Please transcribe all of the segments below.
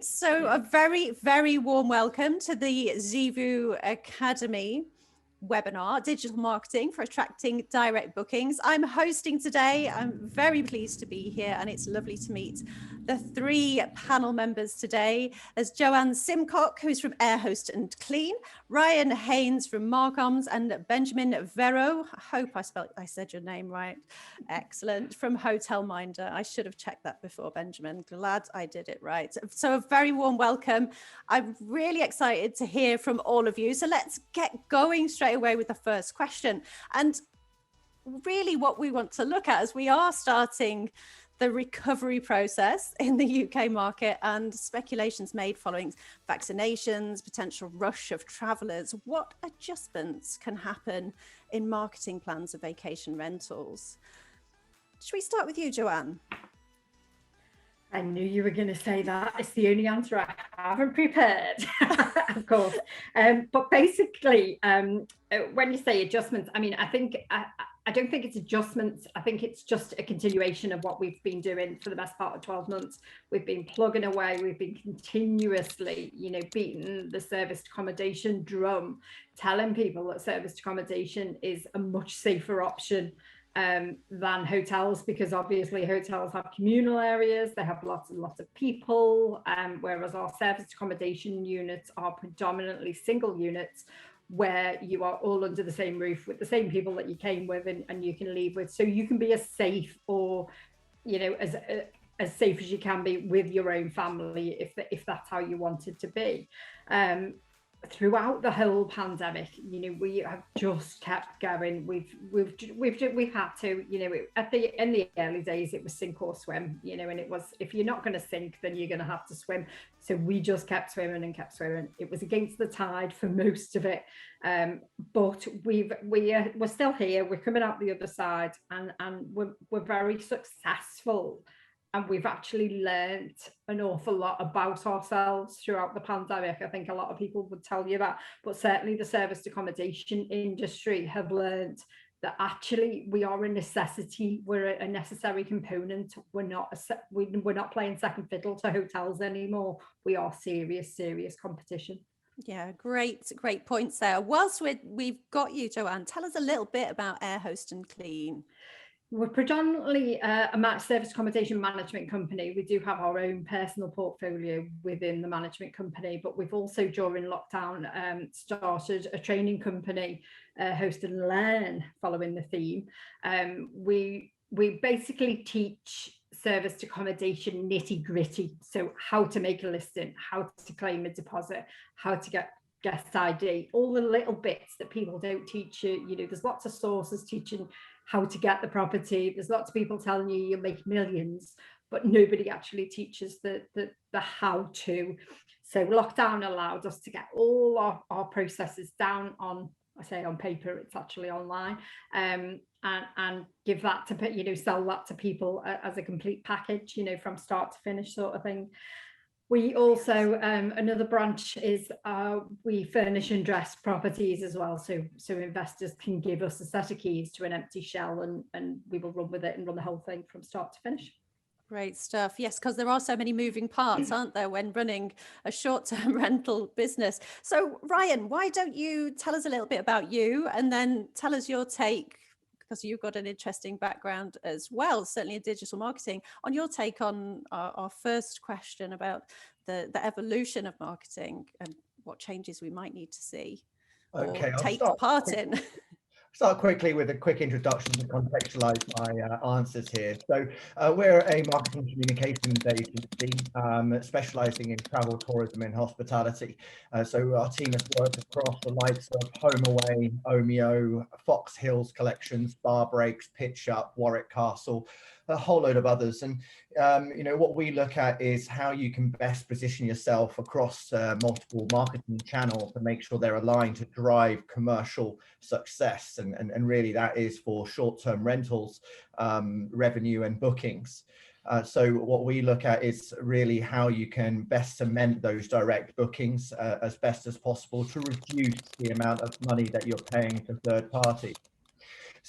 So a very, very warm welcome to the Zevu Academy webinar, Digital Marketing for Attracting Direct Bookings. I'm hosting today. I'm very pleased to be here, and it's lovely to meet the three panel members today. There's Joanne Simcock, who's from Air Host and Clean, Ryan Haynes from Marcoms, and Benjamin Vero. I hope I said your name right. Excellent. From Hotel Minder. I should have checked that before, Benjamin. Glad I did it right. So a very warm welcome. I'm really excited to hear from all of you. So let's get going straight away with the first question. And really what we want to look at as we are starting the recovery process in the UK market and speculations made following vaccinations, potential rush of travellers, what adjustments can happen in marketing plans of vacation rentals? Should we start with you, Joanne? I knew you were going to say that. It's the only answer I haven't prepared, of course. But basically, when you say adjustments, I mean, I don't think it's adjustments. I think it's just a continuation of what we've been doing for the best part of 12 months. We've been plugging away. We've been continuously, beating the serviced accommodation drum, telling people that serviced accommodation is a much safer option than hotels, because obviously hotels have communal areas, they have lots and lots of people, whereas our serviced accommodation units are predominantly single units where you are all under the same roof with the same people that you came with and you can leave with, so you can be as safe or as safe as you can be with your own family if that's how you want it to be. Throughout the whole pandemic, we have just kept going. We've had to, in the early days, it was sink or swim, and it was, if you're not going to sink, then you're going to have to swim. So we just kept swimming and kept swimming. It was against the tide for most of it, but we're still here. We're coming out the other side, and we're very successful. And we've actually learned an awful lot about ourselves throughout the pandemic. I think a lot of people would tell you that, but certainly the serviced accommodation industry have learned that actually we are a necessity. We're a necessary component. We're not playing second fiddle to hotels anymore. We are serious competition. Yeah, great points there. Whilst we've got you, Joanne, tell us a little bit about Air Host and Clean. We're predominantly a service accommodation management company. We do have our own personal portfolio within the management company, but we've also during lockdown started a training company, Host and Learn, following the theme. We basically teach serviced accommodation nitty gritty. So how to make a listing, how to claim a deposit, how to get guest ID, all the little bits that people don't teach you. There's lots of sources teaching how to get the property. There's lots of people telling you you'll make millions, but nobody actually teaches the how to. So lockdown allowed us to get all our processes down on, I say on paper, it's actually online, and give that to, sell that to people as a complete package, from start to finish sort of thing. We also, another branch is we furnish and dress properties as well. So investors can give us a set of keys to an empty shell and we will run with it and run the whole thing from start to finish. Great stuff. Yes, because there are so many moving parts, aren't there, when running a short-term rental business. So Ryan, why don't you tell us a little bit about you and then tell us your take, because you've got an interesting background as well, certainly in digital marketing, on your take on our first question about the evolution of marketing and what changes we might need to see or take part in. Start quickly with a quick introduction to contextualize my answers here. So we're a marketing communications agency specializing in travel, tourism and hospitality. So our team has worked across the likes of Home Away, Omeo, Fox Hills Collections, Bar Breaks, Pitch Up, Warwick Castle, a whole load of others. And what we look at is how you can best position yourself across multiple marketing channels to make sure they're aligned to drive commercial success. And really that is for short-term rentals, revenue and bookings. So what we look at is really how you can best cement those direct bookings as best as possible to reduce the amount of money that you're paying to third parties.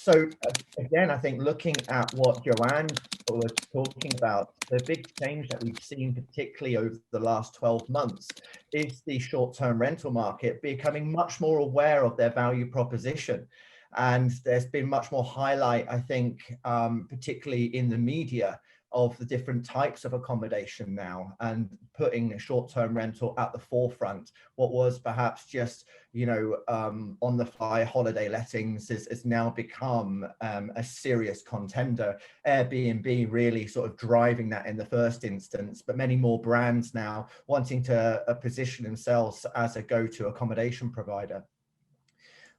So again, I think looking at what Joanne was talking about, the big change that we've seen, particularly over the last 12 months, is the short-term rental market becoming much more aware of their value proposition. And there's been much more highlight, I think, particularly in the media, of the different types of accommodation now, and putting short-term rental at the forefront. What was perhaps just, you know, on the fly holiday lettings has now become a serious contender. Airbnb really sort of driving that in the first instance, but many more brands now wanting to position themselves as a go-to accommodation provider.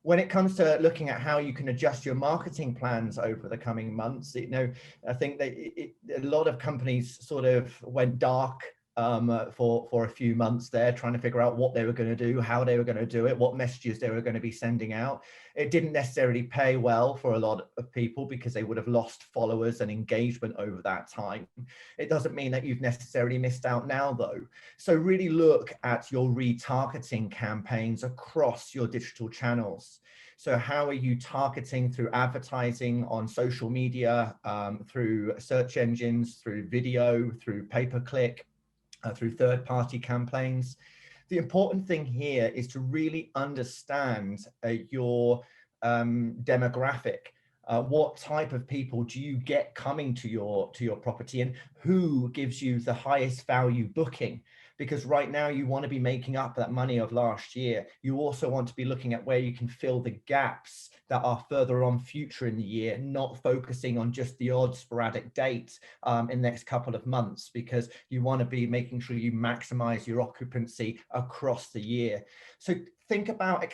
When it comes to looking at how you can adjust your marketing plans over the coming months, you know, I think that a lot of companies sort of went dark for a few months there, trying to figure out what they were going to do, how they were going to do it, what messages they were going to be sending out. It didn't necessarily pay well for a lot of people because they would have lost followers and engagement over that time. It doesn't mean that you've necessarily missed out now, though. So really look at your retargeting campaigns across your digital channels. So how are you targeting through advertising on social media, through search engines, through video, through pay-per-click, through third-party campaigns? The important thing here is to really understand your demographic. What type of people do you get coming to your property, and who gives you the highest value booking? Because right now you want to be making up that money of last year. You also want to be looking at where you can fill the gaps that are further on future in the year, not focusing on just the odd sporadic date in the next couple of months, because you want to be making sure you maximize your occupancy across the year. So think about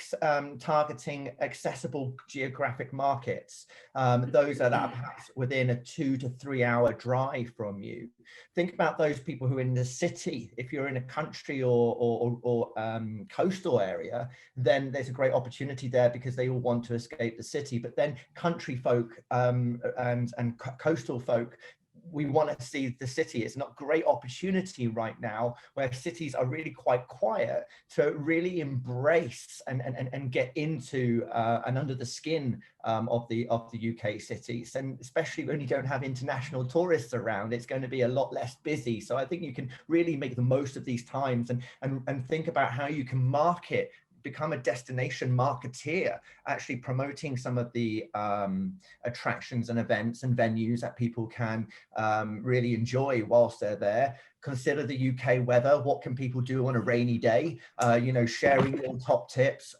targeting accessible geographic markets, those that are perhaps within a 2 to 3 hour drive from you. Think about those people who are in the city. If you're in a country or coastal area, then there's a great opportunity there because they all want to escape the city. But then country folk and coastal folk, we want to see the city. It's not a great opportunity right now where cities are really quite quiet to really embrace and get into and under the skin of the UK cities. And especially when you don't have international tourists around, it's going to be a lot less busy. So I think you can really make the most of these times and think about how you can market, become a destination marketeer, actually promoting some of the attractions and events and venues that people can really enjoy whilst they're there. Consider the UK weather. What can people do on a rainy day? You know, sharing your top tips.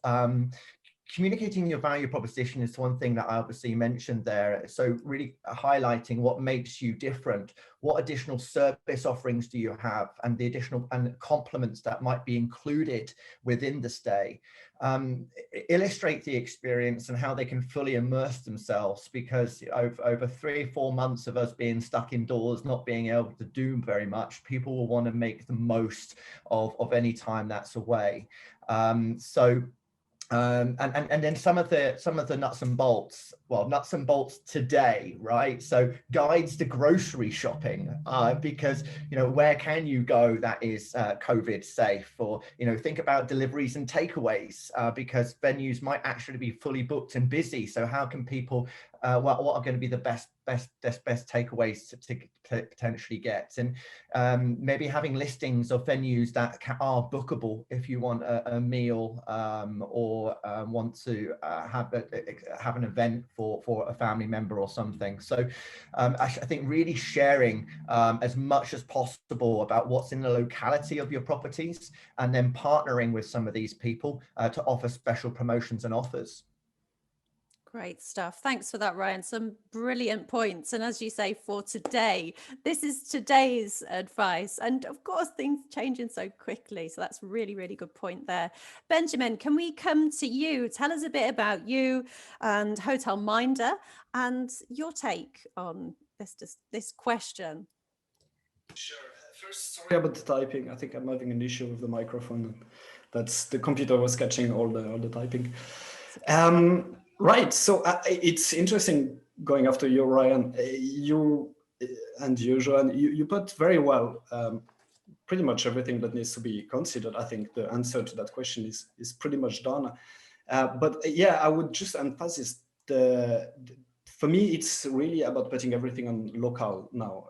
Communicating your value proposition is one thing that I obviously mentioned there. So really highlighting what makes you different, what additional service offerings do you have, and the additional and complements that might be included within the stay. Illustrate the experience and how they can fully immerse themselves, because over 3 or 4 months of us being stuck indoors, not being able to do very much, people will want to make the most of any time that's away. And then some of the nuts and bolts, well, nuts and bolts today, right? So guides to grocery shopping, because, you know, where can you go that is COVID safe? Or, you know, think about deliveries and takeaways, because venues might actually be fully booked and busy. So how can people, what are going to be the best takeaways to potentially get? And maybe having listings of venues that are bookable if you want a meal or want to have an event for a family member or something. So I think really sharing as much as possible about what's in the locality of your properties, and then partnering with some of these people to offer special promotions and offers. Great stuff. Thanks for that, Ryan. Some brilliant points. And as you say, for today, this is today's advice. And of course, things changing so quickly. So that's really, really good point there. Benjamin, can we come to you? Tell us a bit about you and Hotel Minder and your take on this question. Sure. First, sorry about the typing. I think I'm having an issue with the microphone. That's the computer was catching all the typing. Right. So it's interesting going after you, Ryan. You and you, Joanne, you put very well pretty much everything that needs to be considered. I think the answer to that question is pretty much done. But yeah, I would just emphasize the for me, it's really about putting everything on local now.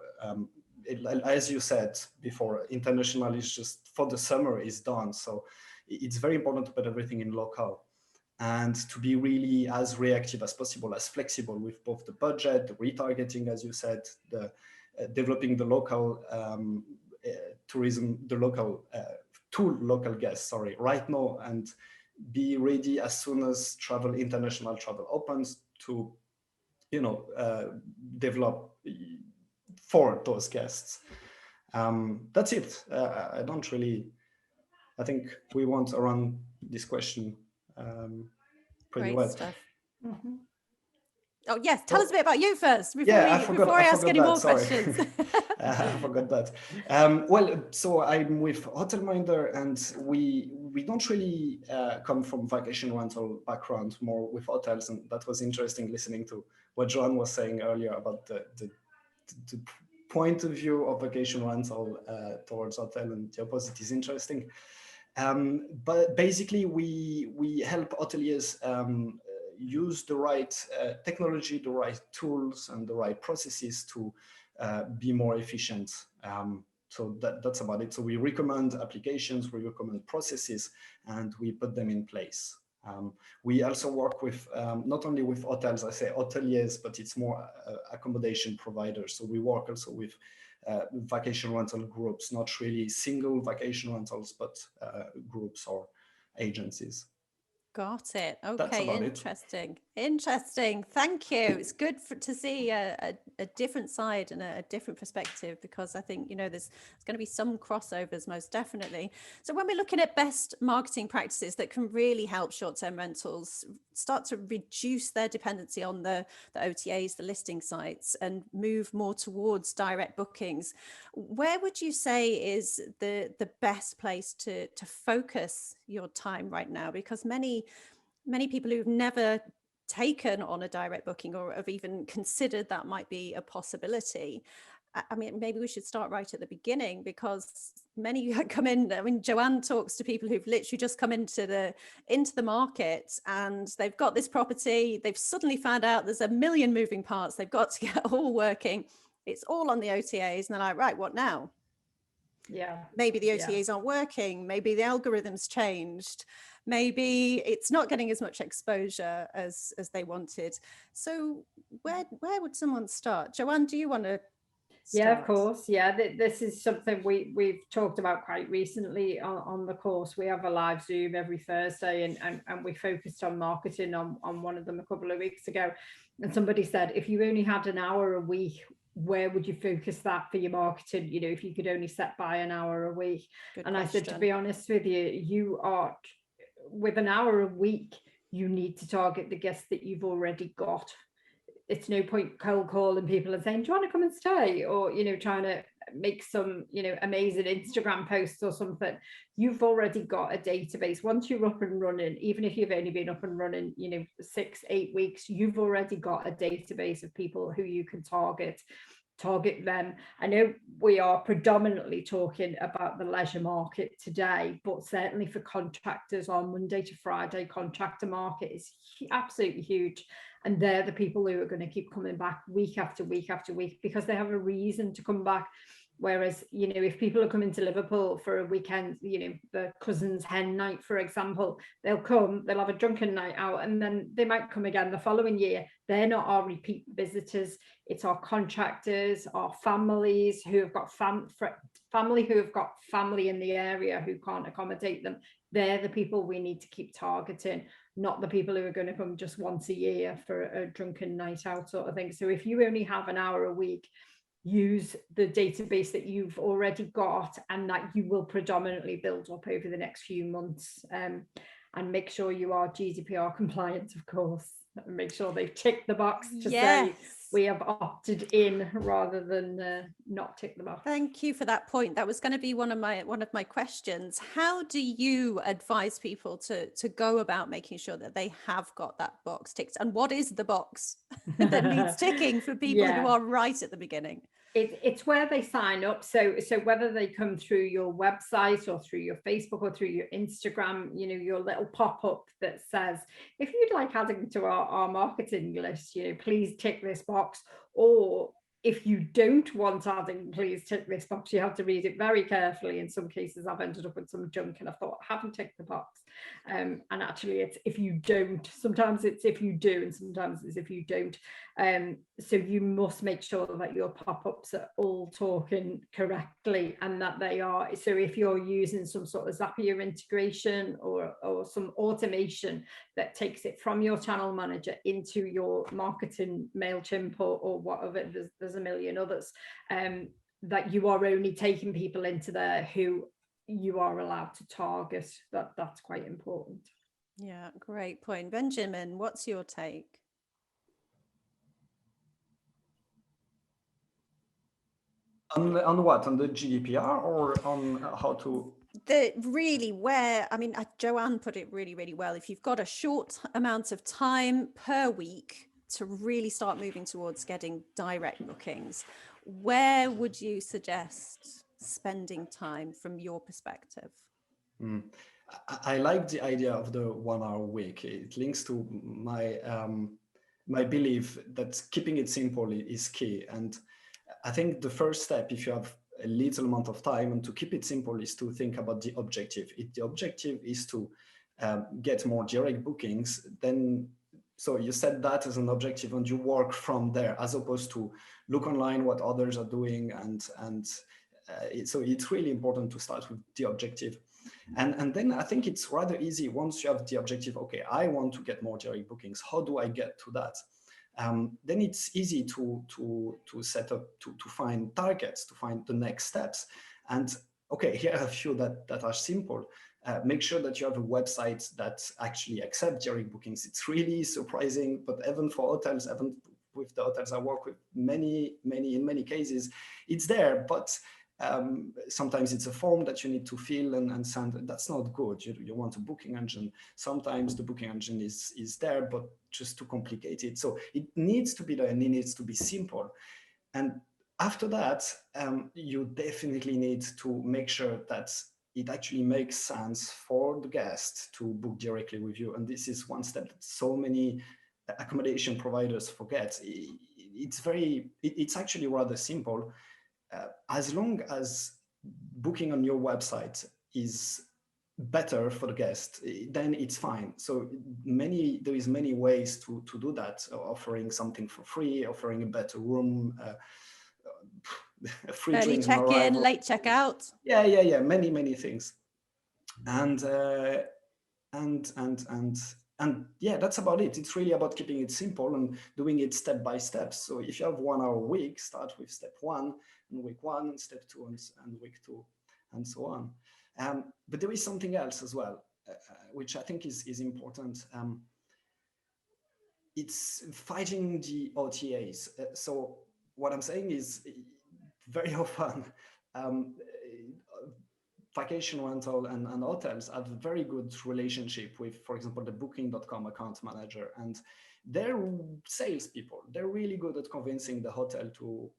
As you said before, international is just for the summer is done. So it's very important to put everything in local and to be really as reactive as possible, as flexible with both the budget, the retargeting, as you said, the developing the local tourism, the local to local guests, right now, and be ready as soon as international travel opens to, develop for those guests. That's it. I think we want to run this question pretty Great well. stuff. Mhm. Oh yes, tell us a bit about you first before I ask any more questions. I forgot that. So I'm with HotelMinder, and we don't really come from vacation rental background, more with hotels, and that was interesting listening to what Joanne was saying earlier about the point of view of vacation rental towards hotel, and the opposite is interesting. But basically, we help hoteliers use the right technology, the right tools, and the right processes to be more efficient. So that's about it. So we recommend applications, we recommend processes, and we put them in place. We also work with not only with hotels, I say hoteliers, but it's more accommodation providers. So we work also with vacation rental groups, not really single vacation rentals, but groups or agencies. Got it. Okay, interesting. Thank you. It's good to see a different side and a different perspective, because I think, there's going to be some crossovers, most definitely. So when we're looking at best marketing practices that can really help short-term rentals start to reduce their dependency on the OTAs, the listing sites, and move more towards direct bookings, where would you say is the best place to focus your time right now? Because many people who've never taken on a direct booking or have even considered that might be a possibility. I mean, maybe we should start right at the beginning, because many come in. I mean, Joanne talks to people who've literally just come into the market, and they've got this property. They've suddenly found out there's a million moving parts. They've got to get all working. It's all on the OTAs, and they're like, right, what now? Yeah. Maybe the OTAs aren't working. Maybe the algorithm's changed. Maybe it's not getting as much exposure as they wanted. So where would someone start? Joanne, do you want to start? Yeah, of course. Yeah, this is something we've talked about quite recently on the course. We have a live Zoom every Thursday, and we focused on marketing on one of them a couple of weeks ago. And somebody said, if you only had an hour a week, where would you focus that for your marketing? If you could only set by an hour a week. Good and question. I said, to be honest with you, you are, with an hour a week, you need to target the guests that you've already got. It's no point cold calling people and saying, do you want to come and stay? Or, trying to make some, amazing Instagram posts or something. You've already got a database. Once you're up and running, even if you've only been up and running, 6-8 weeks, you've already got a database of people who you can target them. I know we are predominantly talking about the leisure market today, but certainly for contractors, our Monday to Friday contractor market is absolutely huge. And they're the people who are going to keep coming back week after week after week, because they have a reason to come back. Whereas, if people are coming to Liverpool for a weekend, the cousin's hen night, for example, they'll come, they'll have a drunken night out, and then they might come again the following year. They're not our repeat visitors. It's our contractors, our families who have got family who have got family in the area who can't accommodate them. They're the people we need to keep targeting, not the people who are going to come just once a year for a drunken night out sort of thing. So if you only have an hour a week, use the database that you've already got and that you will predominantly build up over the next few months, and make sure you are GDPR compliant, of course, and make sure they've ticked the box to say we have opted in rather than not tick the box. Thank you for that point. That was going to be one of my questions. How do you advise people to go about making sure that they have got that box ticked? And what is the box that needs ticking for people who are right at the beginning? It's where they sign up. So whether they come through your website or through your Facebook or through your Instagram, you know, your little pop-up that says, if you'd like adding to our marketing list, you know, please tick this box. Or if you don't want adding, please tick this box. You have to read it very carefully. In some cases, I've ended up with some junk and I thought, I haven't ticked the box. And actually it's if you don't. Sometimes it's if you do, and sometimes it's if you don't. So you must make sure that your pop-ups are all talking correctly, and that they are. So if you're using some sort of Zapier integration or some automation that takes it from your channel manager into your marketing MailChimp or whatever, there's a million others, that you are only taking people into there who you are allowed to target. That's quite important. Yeah, great point. Benjamin, what's your take? On what? On the GDPR or on how to? I mean, Joanne put it really, really well. If you've got a short amount of time per week to really start moving towards getting direct bookings, where would you suggest spending time from your perspective? I like the idea of the 1 hour week. It links to my my belief that keeping it simple is key. And I think the first step, if you have a little amount of time and to keep it simple, is to think about the objective. If the objective is to get more direct bookings, then so you set that as an objective and you work from there, as opposed to look online what others are doing. So it's really important to start with the objective. And then I think it's rather easy once you have the objective. Okay, I want to get more direct bookings. How do I get to that? Then it's easy to set up, to find targets, to find the next steps. And okay, here are a few that are simple. Make sure that you have a website that actually accepts direct bookings. It's really surprising, but even for hotels, even with the hotels I work with, in many cases, it's there, but sometimes it's a form that you need to fill and send. That's not good. You want a booking engine. Sometimes the booking engine is there, but just too complicated. So it needs to be there and it needs to be simple. And after that, you definitely need to make sure that it actually makes sense for the guest to book directly with you. And this is one step that so many accommodation providers forget. It's actually rather simple. As long as booking on your website is better for the guest, then it's fine. So there is many ways to do that, offering something for free, offering a better room, free early drinks on check-in, arrival. late check-out. Yeah, many things. And yeah, that's about it. It's really about keeping it simple and doing it step by step. So if you have 1 hour week, start with step 1 and week 1 and step 2 and week 2 and so on. But there is something else as well, which I think is important. It's fighting the OTAs. So what I'm saying is very often vacation rental and hotels have a very good relationship with, for example, the Booking.com account manager, and they're salespeople. They're really good at convincing the hotel to,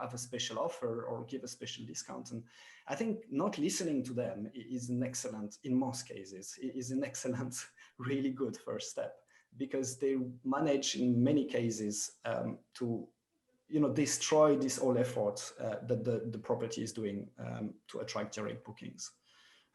have a special offer or give a special discount. And I think not listening to them is an excellent, in most cases, is an excellent, really good first step, because they manage in many cases to destroy this whole effort that the property is doing to attract direct bookings.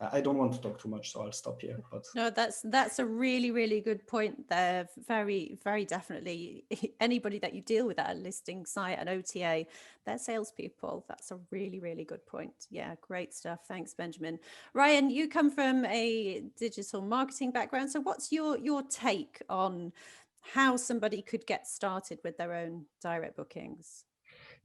I don't want to talk too much, so I'll stop here. But no, that's a really, really good point there. Very, very definitely. Anybody that you deal with at a listing site, an OTA, they're salespeople. That's a really, really good point. Yeah, great stuff. Thanks, Benjamin. Ryan, you come from a digital marketing background. So what's your take on how somebody could get started with their own direct bookings?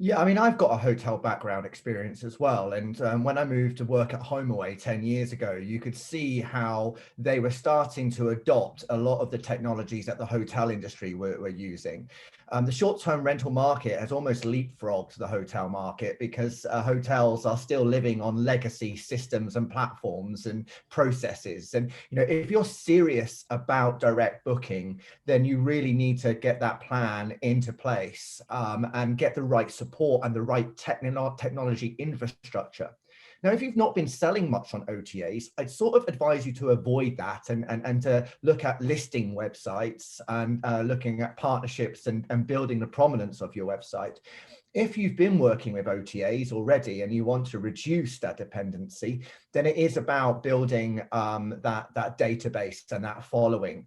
Yeah, I mean, I've got a hotel background experience as well. And when I moved to work at HomeAway 10 years ago, you could see how they were starting to adopt a lot of the technologies that the hotel industry were using. The short-term rental market has almost leapfrogged the hotel market because hotels are still living on legacy systems and platforms and processes. And, if you're serious about direct booking, then you really need to get that plan into place and get the right support support and the right technology infrastructure. Now, if you've not been selling much on OTAs, I'd sort of advise you to avoid that and to look at listing websites and looking at partnerships and building the prominence of your website. If you've been working with OTAs already and you want to reduce that dependency, then it is about building that database and that following.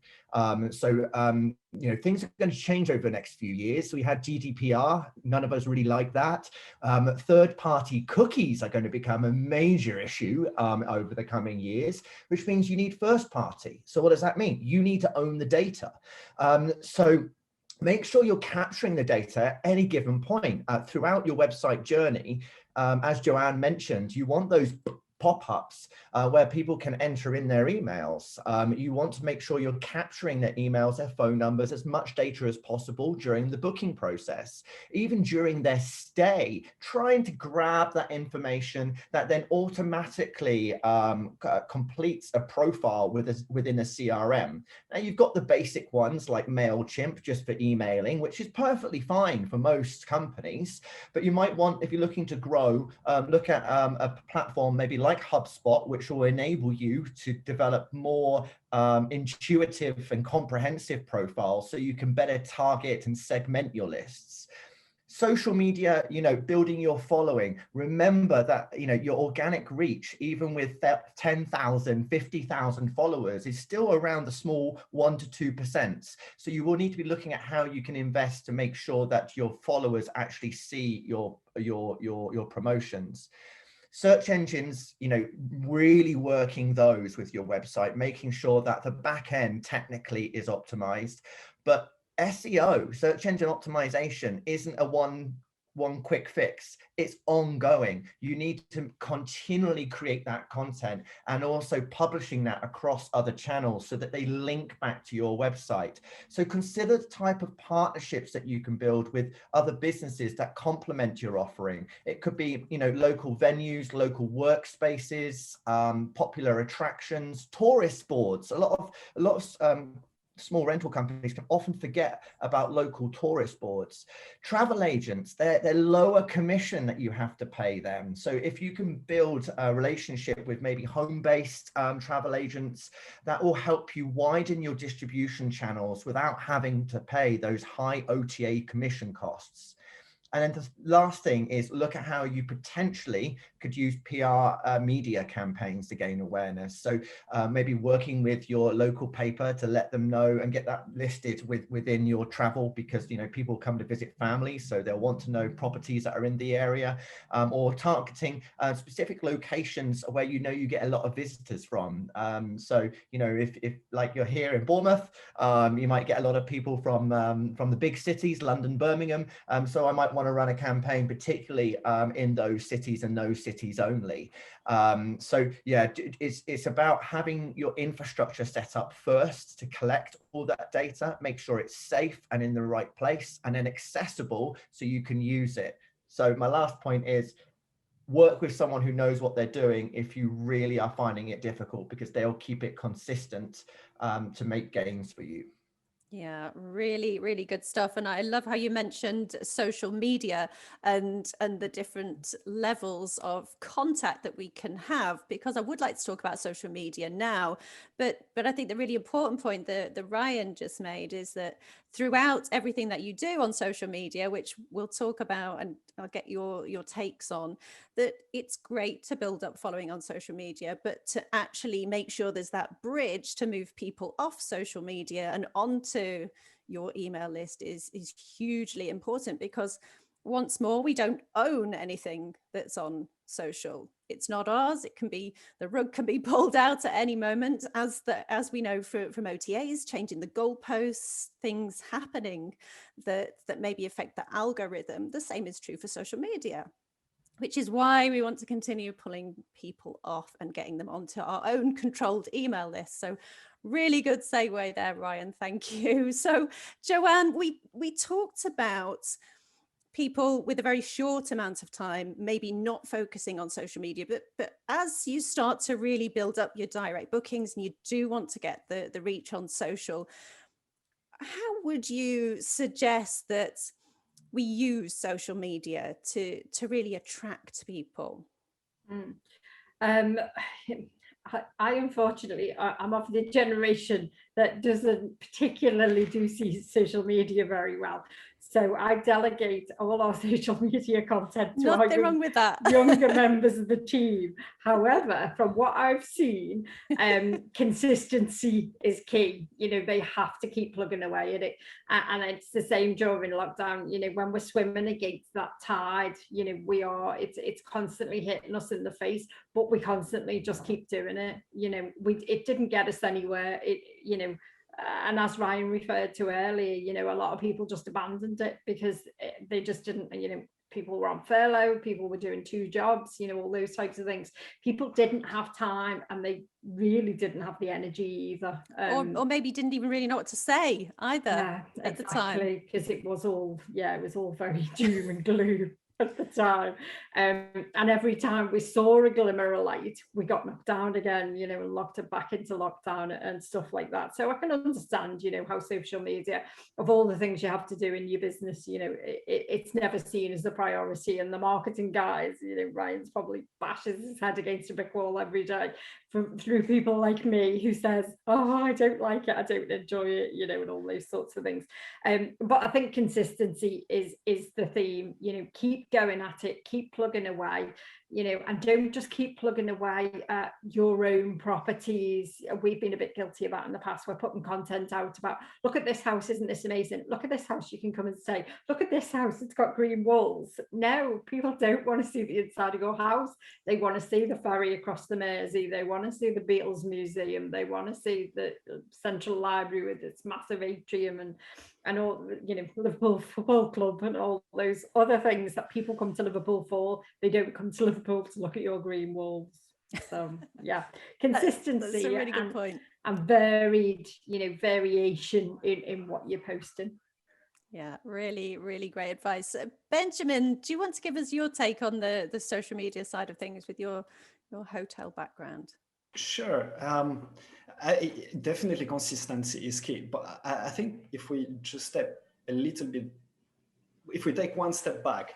You know, things are going to change over the next few years. So we had GDPR. None of us really like that. Third-party cookies are going to become a major issue over the coming years, which means you need first-party. So what does that mean? You need to own the data. Make sure you're capturing the data at any given point throughout your website journey. As Joanne mentioned, you want those pop-ups where people can enter in their emails. You want to make sure you're capturing their emails, their phone numbers, as much data as possible during the booking process. Even during their stay, trying to grab that information that then automatically completes a profile within a CRM. Now, you've got the basic ones like MailChimp just for emailing, which is perfectly fine for most companies, but you might want, if you're looking to grow, look at a platform maybe like HubSpot, which will enable you to develop more intuitive and comprehensive profiles so you can better target and segment your lists. Social media, you know, building your following. Remember that, you know, your organic reach, even with 10,000, 50,000 followers, is still around the small 1 to 2%. So you will need to be looking at how you can invest to make sure that your followers actually see your promotions. Search engines, you know, really working those with your website, making sure that the back end technically is optimized. But SEO, search engine optimization, isn't a one quick fix. It's ongoing. You need to continually create that content and also publishing that across other channels so that they link back to your website. So consider the type of partnerships that you can build with other businesses that complement your offering. It could be, you know, local venues, local workspaces, popular attractions, tourist boards. A lot of small rental companies can often forget about local tourist boards. Travel agents, they're lower commission that you have to pay them. So if you can build a relationship with maybe home-based travel agents, that will help you widen your distribution channels without having to pay those high OTA commission costs. And then the last thing is look at how you potentially could use PR media campaigns to gain awareness. So maybe working with your local paper to let them know and get that listed within your travel, because, you know, people come to visit families, so they'll want to know properties that are in the area, or targeting specific locations where you know you get a lot of visitors from. So, you know, if like you're here in Bournemouth, you might get a lot of people from the big cities, London, Birmingham. So I might want to run a campaign particularly in those cities and those cities only. So yeah, it's about having your infrastructure set up first to collect all that data, make sure it's safe and in the right place, and then accessible so you can use it. So my last point is work with someone who knows what they're doing if you really are finding it difficult, because they'll keep it consistent to make gains for you. Yeah, really, really good stuff. And I love how you mentioned social media and the different levels of contact that we can have, because I would like to talk about social media now. But I think the really important point that Ryan just made is that throughout everything that you do on social media, which we'll talk about and I'll get your takes on, that it's great to build up following on social media, but to actually make sure there's that bridge to move people off social media and onto your email list is hugely important, because once more, we don't own anything that's on social. It's not ours. It can be, the rug can be pulled out at any moment, as we know from OTAs, changing the goalposts, things happening that maybe affect the algorithm. The same is true for social media, which is why we want to continue pulling people off and getting them onto our own controlled email list. So really good segue there, Ryan. Thank you. So Joanne, we talked about people with a very short amount of time, maybe not focusing on social media, but as you start to really build up your direct bookings and you do want to get the reach on social, how would you suggest that we use social media to really attract people? I unfortunately, I'm of the generation that doesn't particularly do see social media very well. So I delegate all our social media content to Nothing wrong with that. younger members of the team. However, from what I've seen, consistency is key. You know, they have to keep plugging away at it. And it's the same during lockdown. You know, when we're swimming against that tide, you know, it's constantly hitting us in the face, but we constantly just keep doing it. You know, it didn't get us anywhere. And as Ryan referred to earlier, you know, a lot of people just abandoned it because they just didn't, you know, people were on furlough, people were doing 2 jobs, you know, all those types of things. People didn't have time, and they really didn't have the energy either. Or maybe didn't even really know what to say either at the time. Because it was all very doom and gloom at the time. And every time we saw a glimmer of light, we got knocked down again, you know, and locked it back into lockdown and stuff like that. So I can understand, you know, how social media, of all the things you have to do in your business, you know, it's never seen as the priority. And the marketing guys, you know, Ryan's probably bashes his head against a brick wall every day through people like me who says, oh, I don't like it, I don't enjoy it, you know, and all those sorts of things. But I think consistency is the theme. You know, keep going at it, keep plugging away, you know, and don't just keep plugging away at your own properties. We've been a bit guilty of that in the past. We're putting content out about, look at this house, isn't this amazing? Look at this house, you can come and stay. Look at this house, it's got green walls. No, people don't want to see the inside of your house. They want to see the ferry across the Mersey. They want to see the Beatles Museum. They want to see the Central Library with its massive atrium and all, you know, Liverpool Football Club and all those other things that people come to Liverpool for. They don't come to Liverpool to look at your green walls. So yeah, consistency. That's a really good point. And varied, you know, variation in what you're posting. Yeah, really, really great advice. Benjamin, do you want to give us your take on the social media side of things with your hotel background? Sure. Definitely consistency is key, but I think if we just step a little bit, if we take one step back,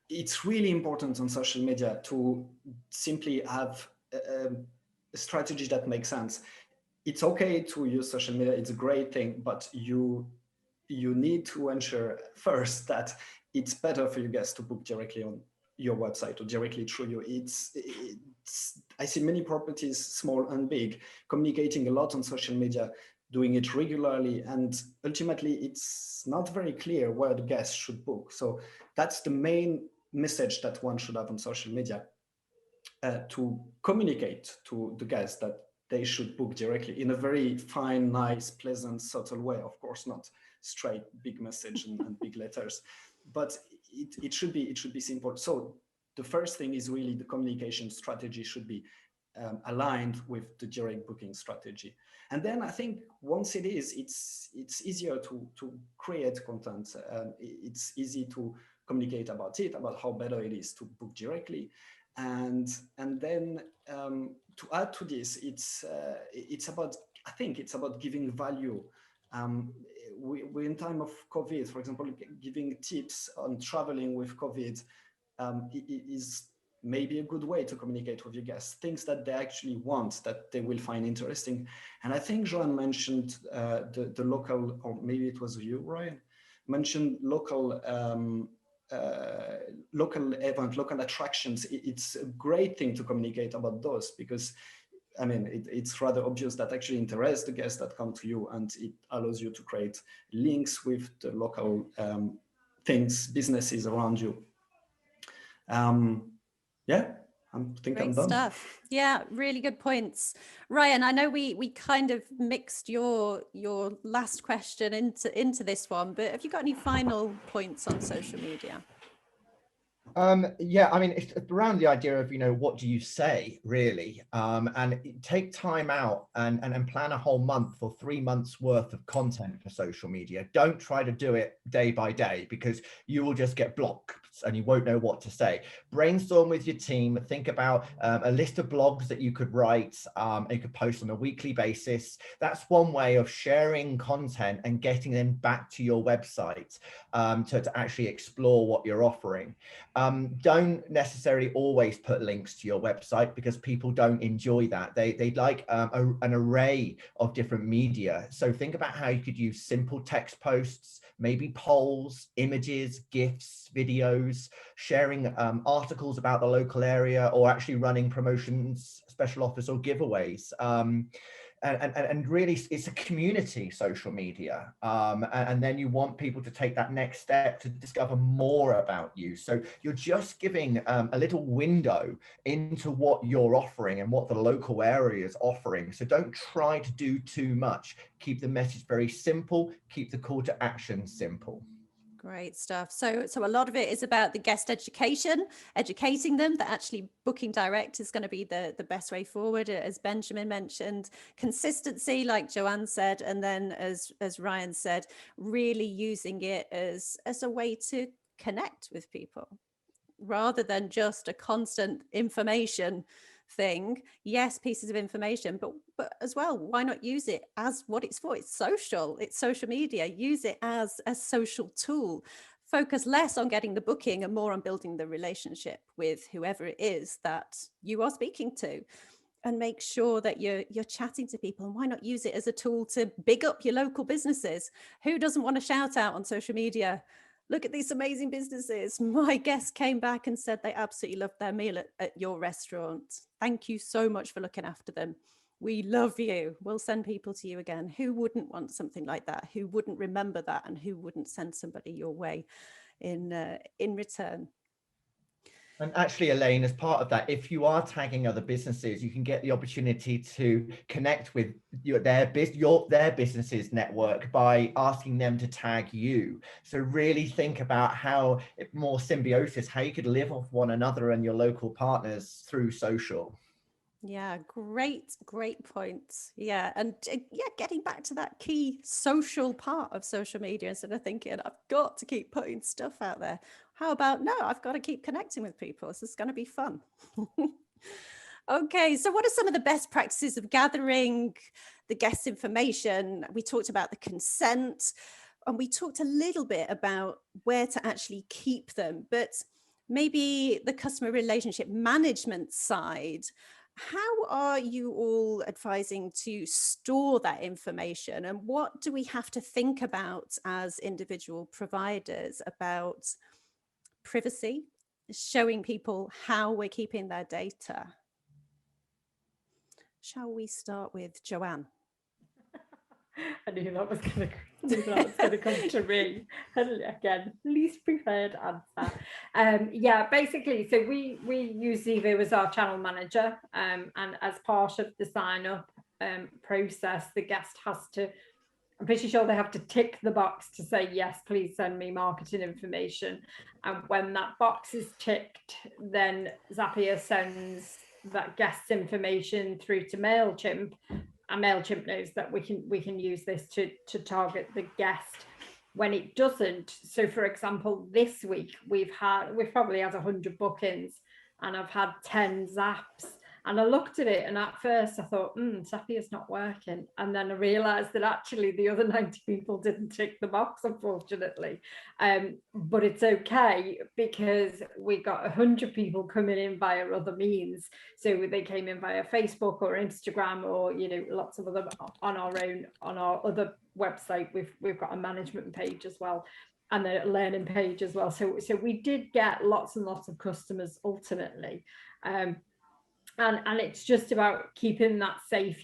it's really important on social media to simply have a strategy that makes sense. It's okay to use social media, it's a great thing, but you need to ensure first that it's better for you guys to book directly on your website or directly through you. I see many properties, small and big, communicating a lot on social media, doing it regularly, and ultimately it's not very clear where the guests should book. So that's the main message that one should have on social media, to communicate to the guests that they should book directly in a very fine, nice, pleasant, subtle way. Of course, not straight big message and big letters, but it should be simple. So the first thing is really the communication strategy should be aligned with the direct booking strategy. And then I think once it is, it's easier to create content. It's easy to communicate about it, about how better it is to book directly. And then to add to this, it's about, I think it's about giving value. We're in time of COVID, for example, giving tips on traveling with COVID is maybe a good way to communicate with your guests, things that they actually want, that they will find interesting. And I think Joanne mentioned the local, or maybe it was you, Ryan, mentioned local event, local attractions. It's a great thing to communicate about those, because I mean, it's rather obvious that actually interests the guests that come to you, and it allows you to create links with the local things, businesses around you. Yeah, I think Great I'm done. stuff. Yeah, really good points. Ryan, I know we kind of mixed your last question into this one, but have you got any final points on social media? Yeah, I mean, it's around the idea of, you know, what do you say really, and take time out and plan a whole month or 3 months worth of content for social media. Don't try to do it day by day, because you will just get blocked posts and you won't know what to say. Brainstorm with your team, think about a list of blogs that you could write, you could post on a weekly basis. That's one way of sharing content and getting them back to your website to actually explore what you're offering. Don't necessarily always put links to your website because people don't enjoy that. They like an array of different media. So think about how you could use simple text posts, maybe polls, images, GIFs, videos, sharing articles about the local area, or actually running promotions, special offers or giveaways. And really it's a community social media, and then you want people to take that next step to discover more about you. So you're just giving a little window into what you're offering and what the local area is offering. So don't try to do too much. Keep the message very simple, keep the call to action simple. Great stuff. So a lot of it is about the guest education, educating them that actually booking direct is going to be the best way forward, as Benjamin mentioned. Consistency, like Joanne said, and then as Ryan said, really using it as a way to connect with people rather than just a constant information thing. Yes, pieces of information, but as well, why not use it as what it's for? It's social media. Use it as a social tool. Focus less on getting the booking and more on building the relationship with whoever it is that you are speaking to, and make sure that you're chatting to people. And why not use it as a tool to big up your local businesses? Who doesn't want to shout out on social media, look at these amazing businesses? My guests came back and said they absolutely loved their meal at your restaurant. Thank you so much for looking after them. We love you. We'll send people to you again. Who wouldn't want something like that? Who wouldn't remember that? And who wouldn't send somebody your way in return? And actually, Elaine, as part of that, if you are tagging other businesses, you can get the opportunity to connect with their business's network by asking them to tag you. So really think about how more symbiosis, how you could live off one another and your local partners through social. Yeah, great points. Yeah, and getting back to that key social part of social media, instead of thinking I've got to keep putting stuff out there. How about, no, I've got to keep connecting with people. This is going to be fun. Okay, so what are some of the best practices of gathering the guest information? We talked about the consent, and we talked a little bit about where to actually keep them, but maybe the customer relationship management side. How are you all advising to store that information, and what do we have to think about as individual providers about privacy, showing people how we're keeping their data? Shall we start with Joanne? I knew that was going to come to me. And again, least preferred answer. Yeah, basically, so we use Zevo as our channel manager, and as part of the sign up process, the guest has to, I'm pretty sure they have to tick the box to say, yes, please send me marketing information. And when that box is ticked, then Zapier sends that guest's information through to MailChimp, and MailChimp knows that we can use this to target the guest. When it doesn't, so for example, this week we've probably had 100 bookings, and I've had 10 zaps. And I looked at it, and at first I thought, Zapier's not working. And then I realized that actually the other 90 people didn't tick the box, unfortunately. But it's okay, because we got 100 people coming in via other means. So they came in via Facebook or Instagram, or, lots of other on our other website. We've got a management page as well, and a learning page as well. So we did get lots and lots of customers ultimately. And it's just about keeping that safe.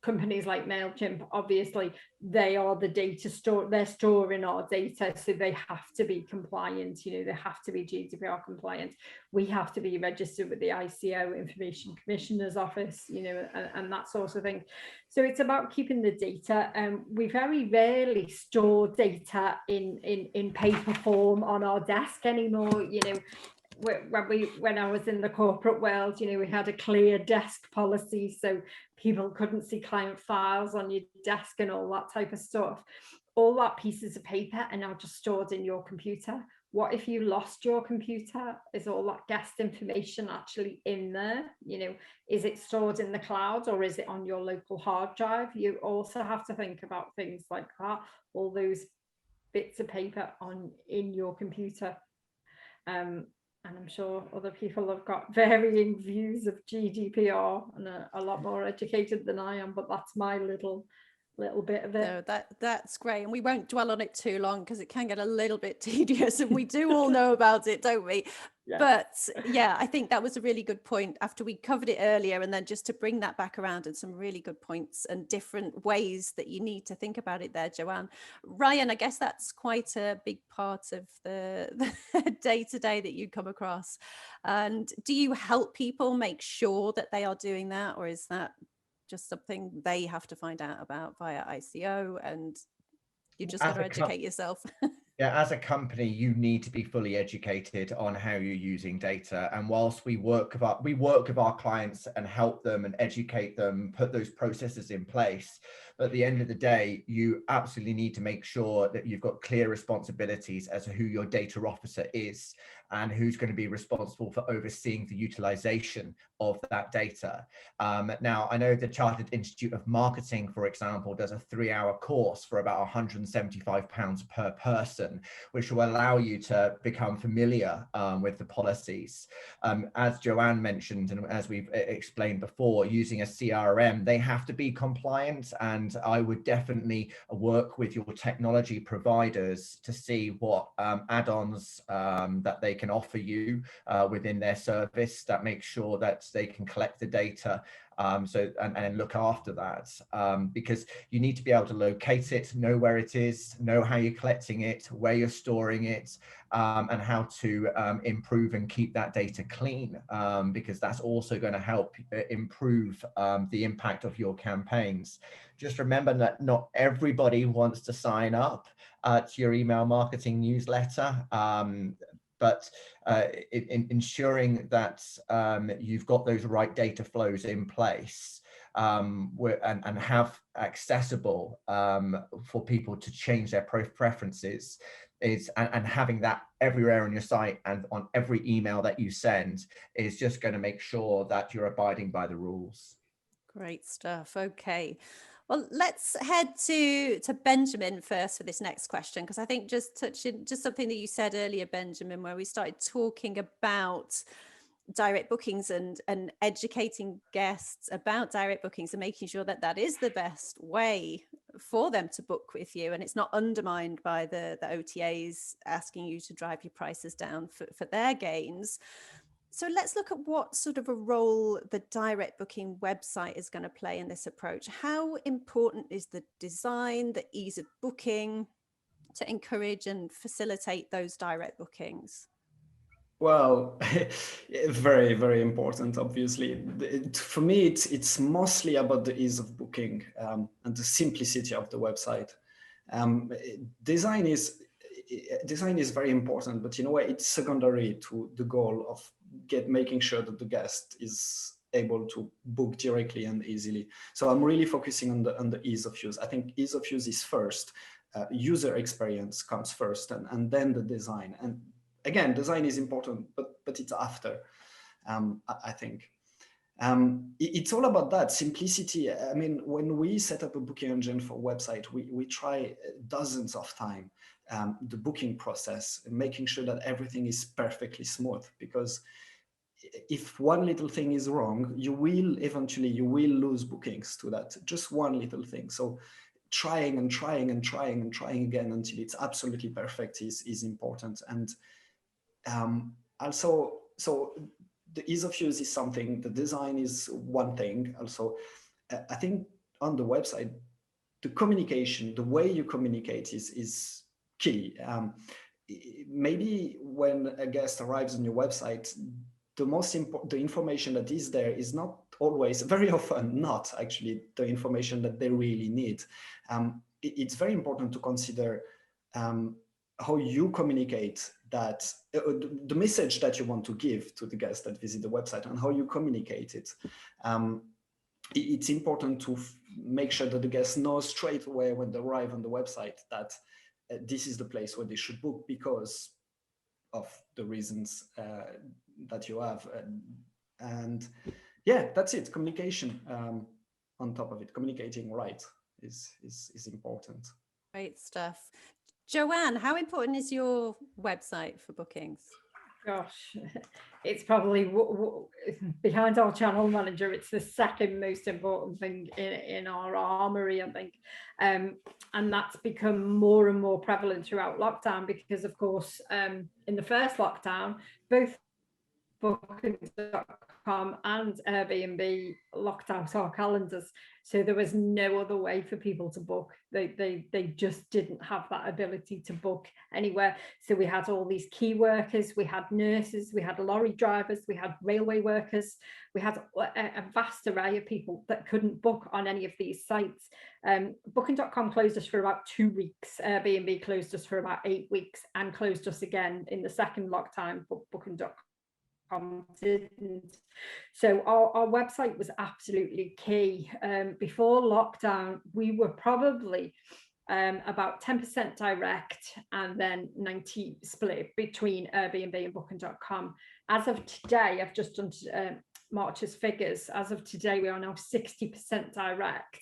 Companies like MailChimp, obviously, they are the data store, they're storing our data, so they have to be compliant, they have to be GDPR compliant. We have to be registered with the ICO, Information Commissioner's Office, and that sort of thing. So it's about keeping the data. We very rarely store data in paper form on our desk anymore. When I was in the corporate world, we had a clear desk policy, so people couldn't see client files on your desk and all that type of stuff. All that pieces of paper are now just stored in your computer. what if you lost your computer? Is all that guest information actually in there? You know, is it stored in the cloud or is it on your local hard drive? You also have to think about things like that, all those bits of paper in your computer. And I'm sure other people have got varying views of GDPR and are a lot more educated than I am, but that's my little bit of it. No, that's great, and we won't dwell on it too long because it can get a little bit tedious, and we do all know about it, don't we? Yeah. But yeah, I think that was a really good point after we covered it earlier, and then just to bring that back around and some really good points and different ways that you need to think about it there, Joanne. Ryan, I guess that's quite a big part of the day-to-day that you come across. And do you help people make sure that they are doing that, or is that just something they have to find out about via ICO and you just got to educate yourself? Yeah, as a company, you need to be fully educated on how you're using data. And whilst we work with our clients and help them and educate them, put those processes in place, but at the end of the day, you absolutely need to make sure that you've got clear responsibilities as to who your data officer is and who's going to be responsible for overseeing the utilization of that data. Now, I know the Chartered Institute of Marketing, for example, does a 3-hour course for about £175 per person, which will allow you to become familiar with the policies. As Joanne mentioned, and as we've explained before, using a CRM, they have to be compliant, and I would definitely work with your technology providers to see what add-ons that they can offer you within their service that makes sure that they can collect the data and look after that, because you need to be able to locate it, know where it is, know how you're collecting it, where you're storing it, and how to improve and keep that data clean, because that's also going to help improve the impact of your campaigns. Just remember that not everybody wants to sign up to your email marketing newsletter. But ensuring that you've got those right data flows in place and have accessible for people to change their preferences and having that everywhere on your site and on every email that you send is just going to make sure that you're abiding by the rules. Great stuff. Okay. Well, let's head to Benjamin first for this next question, because I think just touching just something that you said earlier, Benjamin, where we started talking about direct bookings and educating guests about direct bookings and making sure that that is the best way for them to book with you, and it's not undermined by the OTAs asking you to drive your prices down for their gains. So let's look at what sort of a role the direct booking website is going to play in this approach. How important is the design, the ease of booking to encourage and facilitate those direct bookings? Well, very, very important, obviously. For me, it's mostly about the ease of booking and the simplicity of the website. Design is very important, but in a way, it's secondary to the goal of making sure that the guest is able to book directly and easily. So I'm really focusing on the ease of use. I think ease of use is first. User experience comes first, and then the design. And again, design is important, but it's after, I think. It's all about that simplicity. I mean, when we set up a booking engine for a website, we try dozens of times the booking process, making sure that everything is perfectly smooth, because if one little thing is wrong, you will lose bookings to that, just one little thing. So trying and trying and trying and trying again until it's absolutely perfect is important. And also, so the ease of use is something, the design is one thing. Also, I think on the website, the communication, the way you communicate is key. Maybe when a guest arrives on your website, the information that is there is not always, very often not actually the information that they really need. It's very important to consider how you communicate that, the message that you want to give to the guests that visit the website and how you communicate it. It's important to make sure that the guests know straight away when they arrive on the website that this is the place where they should book, because the reasons that you have. And yeah, that's it. Communication on top of it, communicating right is important. Great stuff. Joanne, how important is your website for bookings? Gosh, it's probably behind our channel manager. It's the second most important thing in our armory, I think. And that's become more and more prevalent throughout lockdown because, of course, in the first lockdown, both Booking.com and Airbnb locked out our calendars, so there was no other way for people to book. They just didn't have that ability to book anywhere. So we had all these key workers, we had nurses, we had lorry drivers, we had railway workers, we had a vast array of people that couldn't book on any of these sites. Booking.com closed us for about 2 weeks. Airbnb closed us for about 8 weeks and closed us again in the second lockdown, but Booking.com didn't. So our website was absolutely key. Before lockdown, we were probably about 10% direct and then 90 split between Airbnb and Booking.com. As of today, I've just done March's figures. As of today, we are now 60% direct,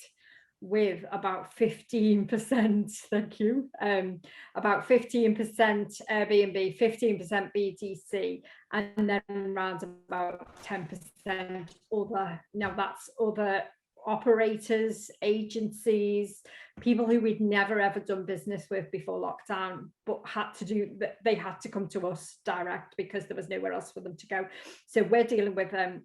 with about 15%, thank you, about 15% Airbnb, 15% BTC, and then around about 10% other. Now that's other operators, agencies, people who we'd never ever done business with before lockdown, but they had to come to us direct because there was nowhere else for them to go. So we're dealing with an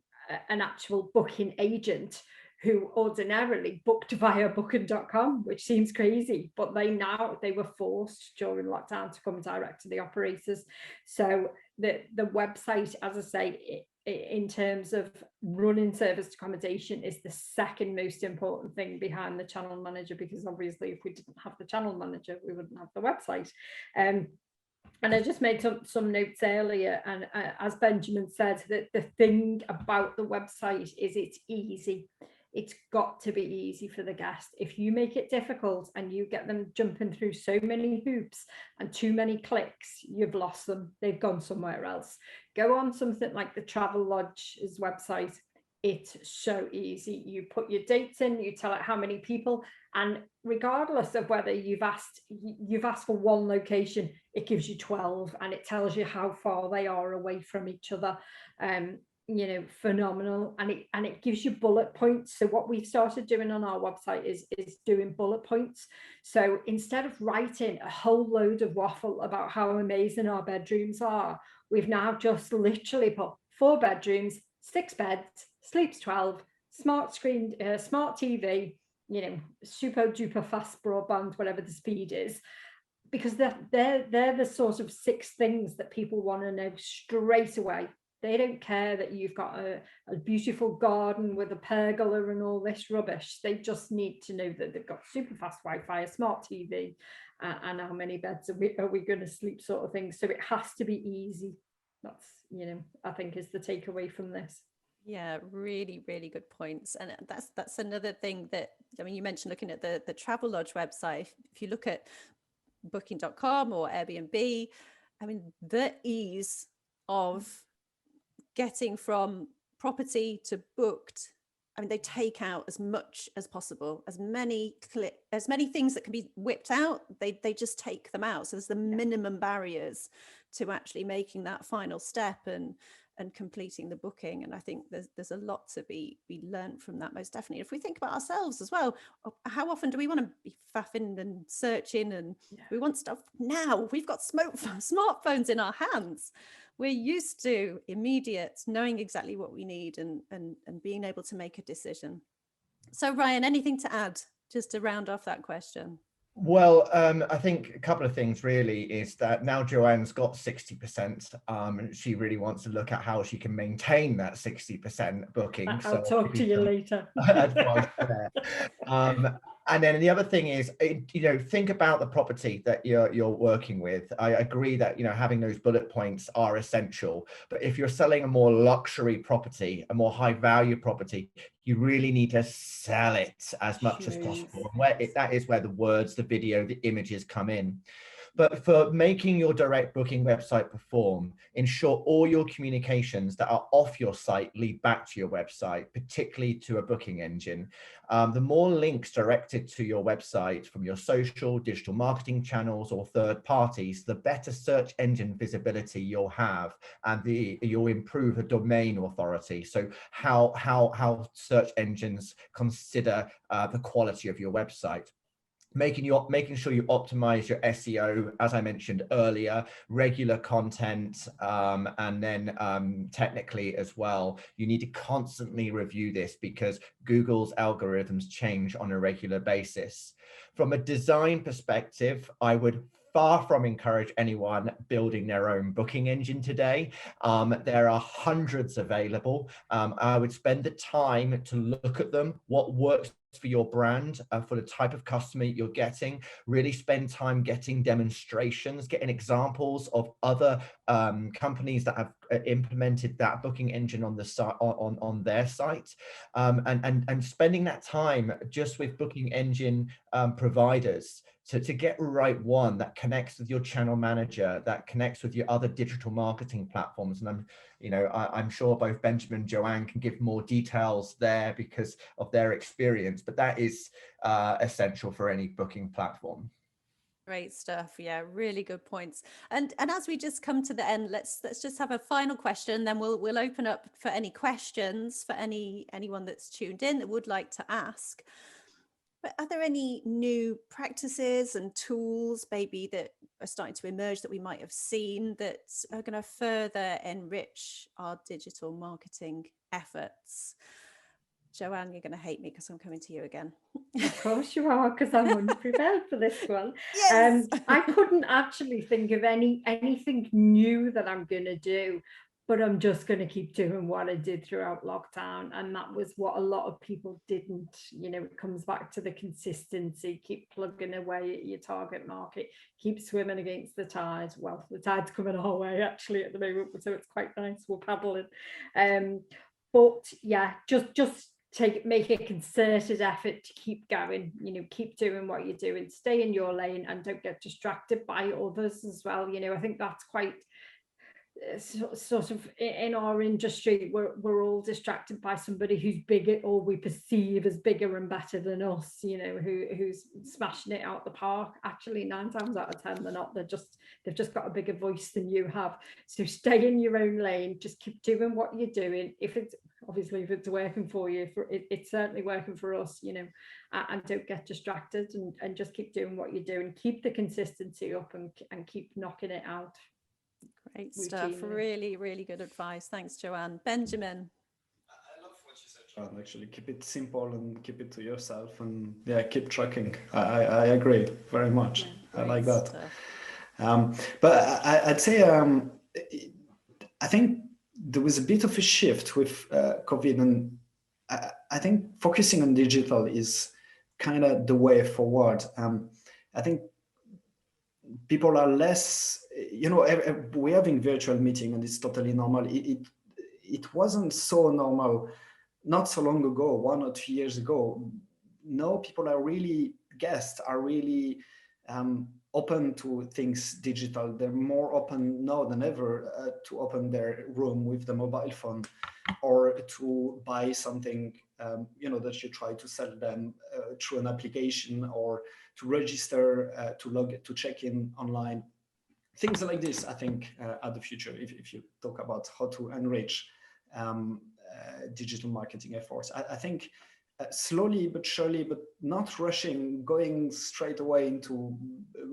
actual booking agent who ordinarily booked via Booking.com, which seems crazy, but they were forced during lockdown to come direct to the operators. So the website, as I say, in terms of running serviced accommodation, is the second most important thing behind the channel manager, because obviously if we didn't have the channel manager, we wouldn't have the website. And I just made some notes earlier, and as Benjamin said, that the thing about the website is it's easy. It's got to be easy for the guest. If you make it difficult and you get them jumping through so many hoops and too many clicks, you've lost them. They've gone somewhere else. Go on something like the Travelodge's website. It's so easy. You put your dates in, you tell it how many people, and regardless of whether you've asked for one location, it gives you 12, and it tells you how far they are away from each other. Phenomenal. And it gives you bullet points. So what we've started doing on our website is doing bullet points. So instead of writing a whole load of waffle about how amazing our bedrooms are, we've now just literally put 4 bedrooms, 6 beds, sleeps 12, smart screen, smart TV, super duper fast broadband, whatever the speed is, because they're the sort of 6 things that people want to know straight away. They don't care that you've got a beautiful garden with a pergola and all this rubbish. They just need to know that they've got super fast Wi-Fi, a smart TV, and how many beds are we going to sleep, sort of thing. So it has to be easy. That's, I think, is the takeaway from this. Yeah, really, really good points. And that's another thing that, you mentioned looking at the Travelodge website. If you look at Booking.com or Airbnb, the ease of getting from property to booked, they take out as much as possible, as many things that can be whipped out, they just take them out. So there's the minimum barriers to actually making that final step and completing the booking. And I think there's a lot to be learned from that, most definitely. If we think about ourselves as well, how often do we want to be faffing and searching, and we want stuff now? We've got smartphones in our hands. We're used to immediate, knowing exactly what we need and being able to make a decision. So Ryan, anything to add just to round off that question? Well, I think a couple of things really is that now Joanne's got 60%, and she really wants to look at how she can maintain that 60% booking. I'll talk to you later. And then the other thing is, think about the property that you're working with. I agree that, having those bullet points are essential. But if you're selling a more luxury property, a more high value property, you really need to sell it as much as possible. And that is where the words, the video, the images come in. But for making your direct booking website perform, ensure all your communications that are off your site lead back to your website, particularly to a booking engine. The more links directed to your website from your social, digital marketing channels or third parties, the better search engine visibility you'll have, and you'll improve the domain authority. So how search engines consider the quality of your website. Making sure you optimize your SEO, as I mentioned earlier, regular content, and then technically as well, you need to constantly review this because Google's algorithms change on a regular basis. From a design perspective, I would far from encourage anyone building their own booking engine today. There are hundreds available. I would spend the time to look at them, what works for your brand, for the type of customer you're getting. Really spend time getting demonstrations, getting examples of other companies that have implemented that booking engine on the site, on their site, and spending that time just with booking engine providers to get right one that connects with your channel manager, that connects with your other digital marketing platforms. And I'm sure both Benjamin and Joanne can give more details there because of their experience, but that is essential for any booking platform. Great stuff. Yeah, really good points. And as we just come to the end, let's just have a final question, then we'll open up for any questions for anyone that's tuned in that would like to ask. But are there any new practices and tools maybe that are starting to emerge that we might have seen that are going to further enrich our digital marketing efforts? Joanne, you're going to hate me because I'm coming to you again. Of course you are, because I'm unprepared for this one. Yes. I couldn't actually think of anything new that I'm going to do, but I'm just going to keep doing what I did throughout lockdown. And that was what a lot of people didn't. It comes back to the consistency, keep plugging away at your target market, keep swimming against the tide. Well, the tide's coming our way actually at the moment, so it's quite nice. We're paddling. But yeah, just make a concerted effort to keep going, keep doing what you're doing, stay in your lane and don't get distracted by others as well. I think that's quite sort of in our industry, we're all distracted by somebody who's bigger or we perceive as bigger and better than us, who's smashing it out the park. Actually 9 times out of 10 they're not. They've just got a bigger voice than you have. So stay in your own lane, just keep doing what you're doing. If it's working for you, it's certainly working for us, and don't get distracted and just keep doing what you're doing, keep the consistency up and keep knocking it out. Great stuff. Really, really good advice. Thanks, Joanne. Benjamin. I love what you said, Joanne. Actually, keep it simple and keep it to yourself, and keep tracking. I agree very much. I like that. But I'd say I think there was a bit of a shift with COVID, and I think focusing on digital is kind of the way forward. I think people are less, we're having virtual meeting and it's totally normal. It wasn't so normal not so long ago, 1 or 2 years ago. Now people are really, guests are really open to things digital. They're more open now than ever to open their room with the mobile phone or to buy something that you try to sell them through an application, or to register, to check in online. Things like this, I think, are the future if you talk about how to enrich digital marketing efforts. I think slowly but surely, but not rushing, going straight away into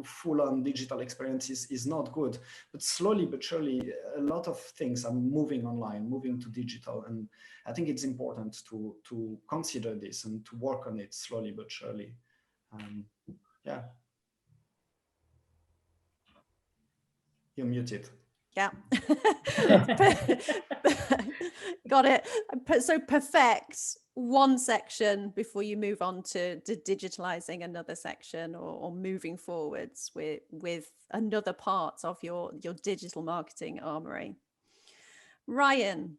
full-on digital experiences is not good. But slowly but surely, a lot of things are moving online, moving to digital. And I think it's important to consider this and to work on it slowly but surely. Yeah. You're muted. Yeah. Got it. So perfect one section before you move on to digitalizing another section, or moving forwards with another part of your digital marketing armory. Ryan.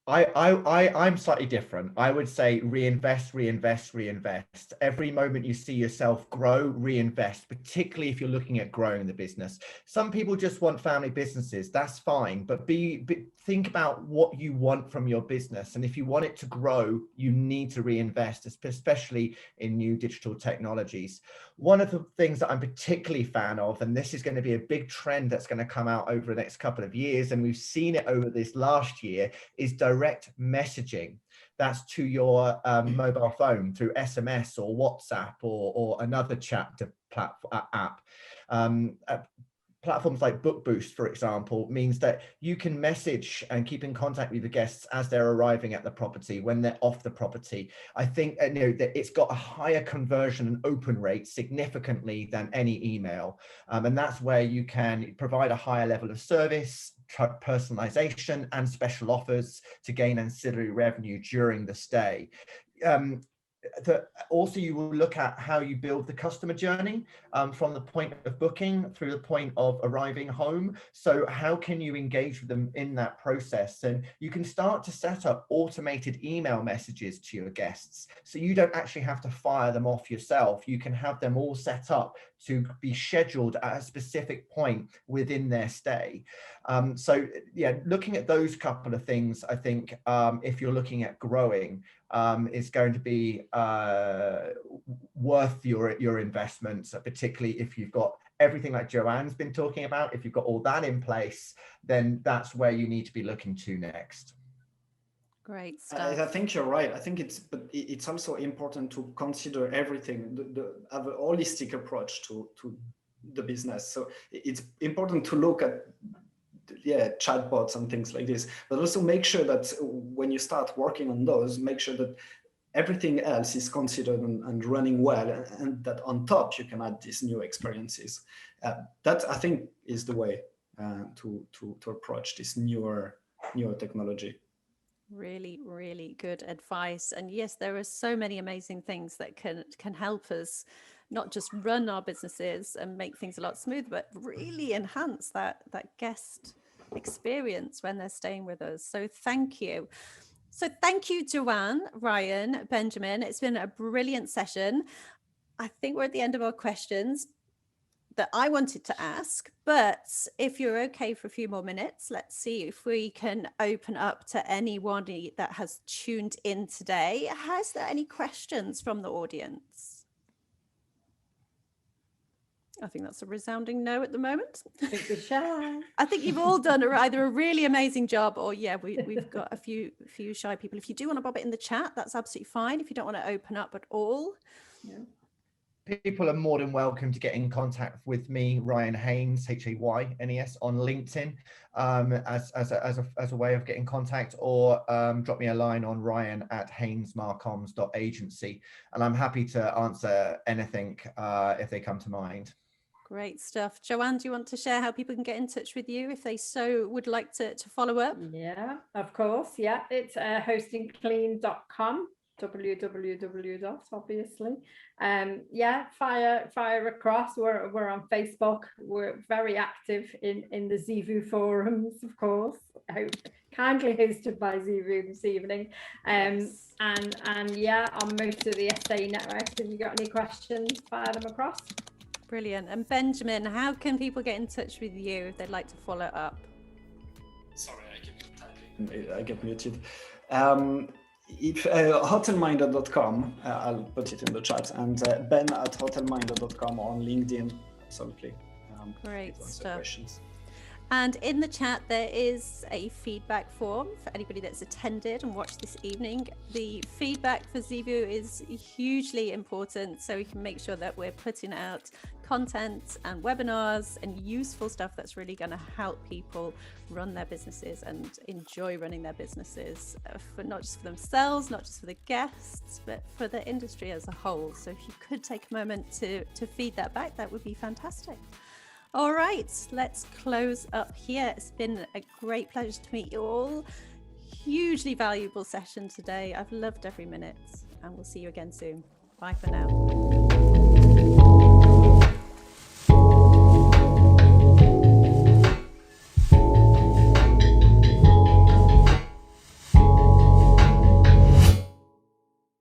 I'm slightly different. I would say reinvest, reinvest, reinvest. Every moment you see yourself grow, reinvest, particularly if you're looking at growing the business. Some people just want family businesses. That's fine. But think about what you want from your business. And if you want it to grow, you need to reinvest, especially in new digital technologies. One of the things that I'm particularly a fan of, and this is going to be a big trend that's going to come out over the next couple of years, and we've seen it over this last year, is direct messaging. That's to your mobile phone through SMS or WhatsApp or another chat app. Platforms like Book Boost, for example, means that you can message and keep in contact with the guests as they're arriving at the property, when they're off the property. I think that it's got a higher conversion and open rate significantly than any email. And that's where you can provide a higher level of service, personalization, and special offers to gain ancillary revenue during the stay. Also, you will look at how you build the customer journey from the point of booking through the point of arriving home. So how can you engage with them in that process? And you can start to set up automated email messages to your guests. So you don't actually have to fire them off yourself. You can have them all set up to be scheduled at a specific point within their stay. So yeah, looking at those couple of things, I think if you're looking at growing, is going to be worth your investments, particularly if you've got everything like Joanne's been talking about. If you've got all that in place, then that's where you need to be looking to next. Great stuff. I think you're right. I think it's also important to consider everything, have a holistic approach to the business. So it's important to look at chatbots and things like this, but also make sure that when you start working on those, make sure that everything else is considered and running well, and that on top you can add these new experiences. That I think is the way to approach this newer technology. Really, really good advice. And yes, there are so many amazing things that can help us not just run our businesses and make things a lot smoother, but really enhance that guest experience when they're staying with us. So thank you. So thank you, Joanne, Ryan, Benjamin. It's been a brilliant session. I think we're at the end of our questions that I wanted to ask, but if you're okay for a few more minutes, let's see if we can open up to anyone that has tuned in today. Has there any questions from the audience? I think that's a resounding no at the moment. I think you've all done either a really amazing job, or we've got a few shy people. If you do want to bob it in the chat, that's absolutely fine. If you don't want to open up at all. Yeah. People are more than welcome to get in contact with me, Ryan Haynes, Haynes, on LinkedIn as a way of getting contact, or drop me a line on ryan@haynesmarcoms.agency, and I'm happy to answer anything if they come to mind. Great stuff. Joanne, do you want to share how people can get in touch with you if they so would like to follow up? Yeah, of course. Yeah, it's hostingclean.com. www. Obviously. Fire across. We're on Facebook. We're very active in the ZVU forums, of course. Kindly hosted by ZVU this evening. Yes. And on most of the SA networks. If you got any questions, fire them across. Brilliant. And Benjamin, how can people get in touch with you if they'd like to follow up? Sorry, I keep typing. I get muted. If hotelminder.com, I'll put it in the chat, and ben@hotelminder.com on LinkedIn. Absolutely. Great stuff. And in the chat, there is a feedback form for anybody that's attended and watched this evening. The feedback for ZVU is hugely important, so we can make sure that we're putting out content and webinars and useful stuff that's really going to help people run their businesses and enjoy running their businesses, for not just for themselves, not just for the guests, but for the industry as a whole. So if you could take a moment to feed that back, that would be fantastic. All right, let's close up here. It's been a great pleasure to meet you all. Hugely valuable session today. I've loved every minute, and we'll see you again soon. Bye for now.